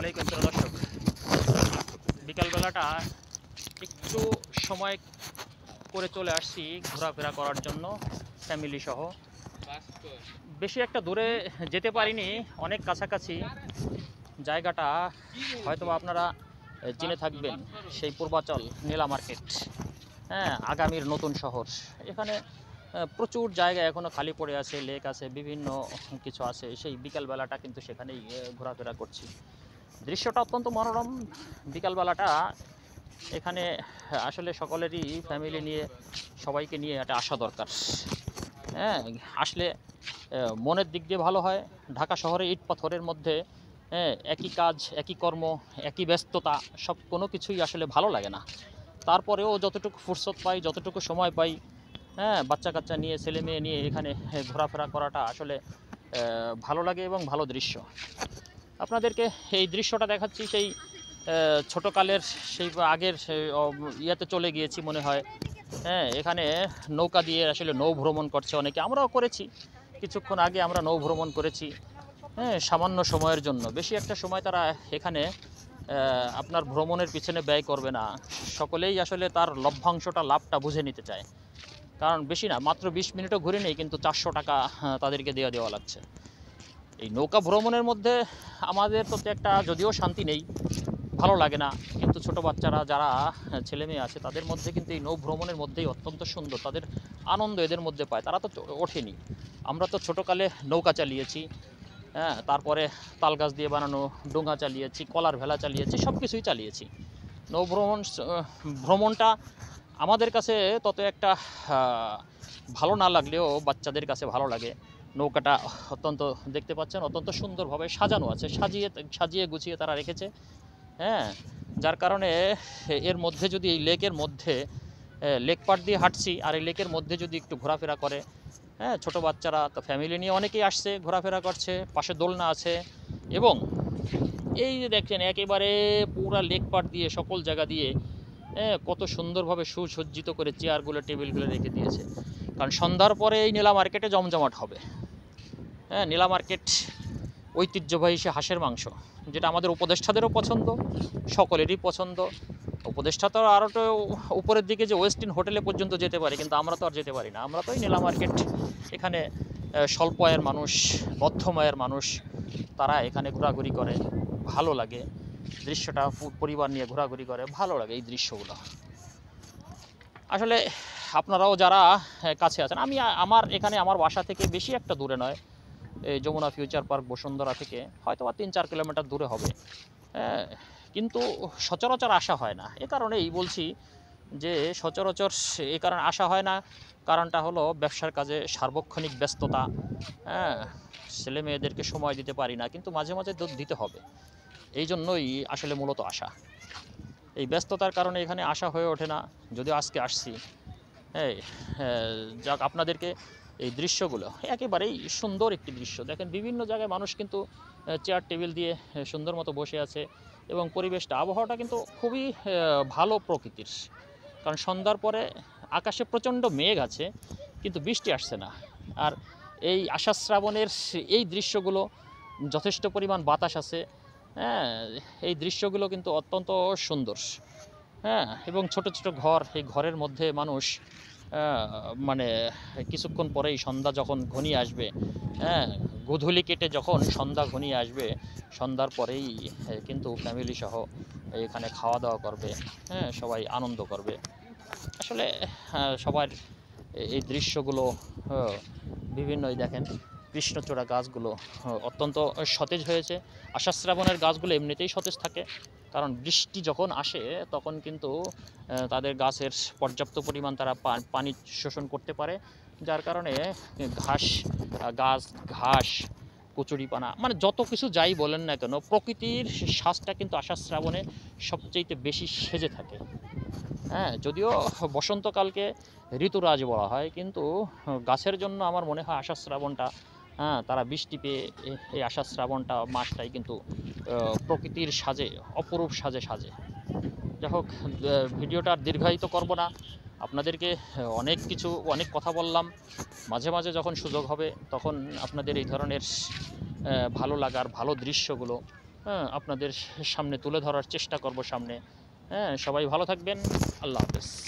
আলাইকুম প্রিয় দর্শক। বিকালবেলাটা একটু সময় করে চলে আসছি ঘোরাফেরা করার জন্য ফ্যামিলি সহ। বেশি একটা দূরে যেতে পারিনি, অনেক কাছাকাছি। জায়গাটা হয়তো আপনারা চিনে থাকবেন, সেই পূর্বাচল নীলা মার্কেট। হ্যাঁ, আগামীর নতুন শহর। এখানে প্রচুর জায়গা এখনও খালি পড়ে আছে, লেক আছে, বিভিন্ন কিছু আছে। সেই বিকালবেলাটা কিন্তু সেখানেই ঘোরাফেরা করছি। দৃশ্যটা অত্যন্ত মনোরম। বিকালবেলাটা এখানে আসলে সকলেরই ফ্যামিলি নিয়ে, সবাইকে নিয়ে একটা আসা দরকার। হ্যাঁ, আসলে মনের দিক দিয়ে ভালো হয়। ঢাকা শহরে ইট পাথরের মধ্যে একই কাজ, একই কর্ম, একই ব্যস্ততা, সব কোনো কিছুই আসলে ভালো লাগে না। তারপরেও যতটুকু ফুরসত পাই, যতটুকু সময় পাই, বাচ্চা কাচ্চা নিয়ে, ছেলে মেয়ে নিয়ে এখানে ঘোরাফেরা করাটা আসলে ভালো লাগে এবং ভালো দৃশ্য। আপনাদেরকে এই দৃশ্যটা দেখাচ্ছি সেই ছোটোকালের, সেই আগের ইয়েতে চলে গিয়েছি মনে হয়। এখানে নৌকা দিয়ে আসলে নৌ ভ্রমণ করছে অনেকে, আমরাও করেছি। কিছুক্ষণ আগে আমরা নৌ ভ্রমণ করেছি, সামান্য সময়ের জন্য। বেশি একটা সময় তারা এখানে আপনার ভ্রমণের পিছনে ব্যয় করবে না। সকলেই আসলে তার লভ্যাংশটা, লাভটা বুঝে নিতে চায়। কারণ বেশি না, মাত্র 20 মিনিটও ঘুরে নেই, কিন্তু 400 টাকা তাদেরকে দেওয়া লাগছে। এই নৌকা ভ্রমণের মধ্যে আমাদের তো একটা যদিও শান্তি নেই, ভালো লাগে না, কিন্তু ছোট বাচ্চারা যারা ছেলে মেয়ে আছে তাদের মধ্যে কিন্তু এই নৌ ভ্রমণের মধ্যেই অত্যন্ত সুন্দর, তাদের আনন্দ এদের মধ্যে পায়। তারা তো ওঠেনি, আমরা তো ছোটোকালে নৌকা চালিয়েছি, তারপরে তাল গাছ দিয়ে বানানো ডোঙা চালিয়েছি, কলার ভেলা চালিয়েছি, সব কিছুই চালিয়েছি। নৌ ভ্রমণটা আমাদের কাছে তত একটা ভালো না লাগলেও বাচ্চাদের কাছে ভালো লাগে। নৌকাটা অত্যন্ত, দেখতে পাচ্ছেন, অত্যন্ত সুন্দরভাবে সাজানো আছে, সাজিয়ে গুছিয়ে তারা রেখেছে। যার কারণে এর মধ্যে যদি, এই লেকের মধ্যে, লেক পাড় দিয়ে হাঁটছি আর এই লেকের মধ্যে যদি একটু ঘোরাফেরা করে, ছোটো বাচ্চারা তো ফ্যামিলি নিয়ে অনেকেই আসছে, ঘোরাফেরা করছে, পাশে দোলনা আছে। এবং এই যে দেখছেন একেবারে পুরা লেক পাড় দিয়ে, সকল জায়গা দিয়ে কত সুন্দরভাবে সুসজ্জিত করে চেয়ারগুলো, টেবিলগুলো রেখে দিয়েছে। কারণ সন্ধ্যার পরে এই নীলা মার্কেটে জমজমাট হবে। নীলা মার্কেট ঐতিহ্যবাহী সে হাঁসের মাংস, যেটা আমাদের উপদেষ্টাদেরও পছন্দ, সকলেরই পছন্দ। উপদেষ্টা তো আরও তো উপরের দিকে যে ওয়েস্টিন হোটেলে পর্যন্ত যেতে পারে, কিন্তু আমরা তো আর যেতে পারি না। আমরা তো এই নীলা মার্কেট, এখানে স্বল্প আয়ের মানুষ, মধ্যম আয়ের মানুষ, তারা এখানে ঘোরাঘুরি করে, ভালো লাগে দৃশ্যটা। পরিবার নিয়ে ঘোরাঘুরি করে, ভালো লাগে এই দৃশ্যগুলো। আসলে আপনারাও যারা কাছে আছেন, আমার এখানে, আমার বাসা থেকে বেশি একটা দূরে নয়, এই যমুনা ফিউচার পার্ক বসুন্ধরা থেকে হয়তো বা 3-4 কিলোমিটার দূরে হবে। কিন্তু সচরাচর আসা হয় না। এ কারণেই বলছি যে সচরাচর এই কারণে আসা হয় না। কারণটা হলো ব্যবসার কাজে সার্বক্ষণিক ব্যস্ততা। ছেলে মেয়েদেরকে সময় দিতে পারি না, কিন্তু মাঝে মাঝে দিতে হবে। এই জন্যই আসলে মূলত আসা। এই ব্যস্ততার কারণে এখানে আসা হয়ে ওঠে না, যদিও আজকে আসছি। যাক, আপনাদেরকে এই দৃশ্যগুলো একেবারেই সুন্দর একটি দৃশ্য। দেখেন, বিভিন্ন জায়গায় মানুষ কিন্তু চেয়ার টেবিল দিয়ে সুন্দর মতো বসে আছে, এবং পরিবেশটা, আবহাওয়াটা কিন্তু খুবই ভালো প্রকৃতির। কারণ সন্ধ্যার পরে আকাশে প্রচণ্ড মেঘ আছে, কিন্তু বৃষ্টি আসছে না। আর এই আষাঢ় শ্রাবণের এই দৃশ্যগুলো, যথেষ্ট পরিমাণ বাতাস আছে। এই দৃশ্যগুলো কিন্তু অত্যন্ত সুন্দর। এবং ছোট ছোট ঘর, এই ঘরের মধ্যে মানুষ মানে কিছুক্ষণ পরেই সন্ধ্যা যখন ঘনিয়ে আসবে, গোধূলি কেটে যখন সন্ধ্যা ঘনিয়ে আসবে, সন্ধ্যার পরেই কিন্তু ফ্যামিলি সহ এখানে খাওয়া দাওয়া করবে, সবাই আনন্দ করবে। আসলে সবার এই দৃশ্যগুলো বিভিন্ন, দেখেন কৃষ্ণচূড়া গাছগুলো অত্যন্ত সতেজ হয়েছে। আষাঢ় শ্রাবণের গাছগুলো এমনিতেই সতেজ থাকে, কারণ বৃষ্টি যখন আসে তখন কিন্তু তাদের গাছের পর্যাপ্ত পরিমাণ তারা পানি শোষণ করতে পারে, যার কারণে ঘাস, কচুরিপানা, মানে যত কিছু যাই বলেন না কেন, প্রকৃতির শ্বাসটা কিন্তু আষাঢ় শ্রাবণে সবচেয়ে বেশি সেজে থাকে। যদিও বসন্তকালকে ঋতুরাজ বলা হয়, কিন্তু গাছের জন্য আমার মনে হয় আষাঢ় শ্রাবণটা, তারা বৃষ্টি পেয়ে এই আষাঢ় শ্রাবণটা মাসটাই কিন্তু প্রকৃতির সাজে, অপরূপ সাজে। যাই হোক, ভিডিওটা দীর্ঘায়িত করব না। আপনাদেরকে অনেক কথা বললাম। মাঝে মাঝে যখন সুযোগ হবে তখন আপনাদের এই ধরনের ভালো লাগার, ভালো দৃশ্যগুলো হ্যাঁ, আপনাদের সামনে তুলে ধরার চেষ্টা করব সামনে। হ্যাঁ, সবাই ভালো থাকবেন। আল্লাহ হাফেজ।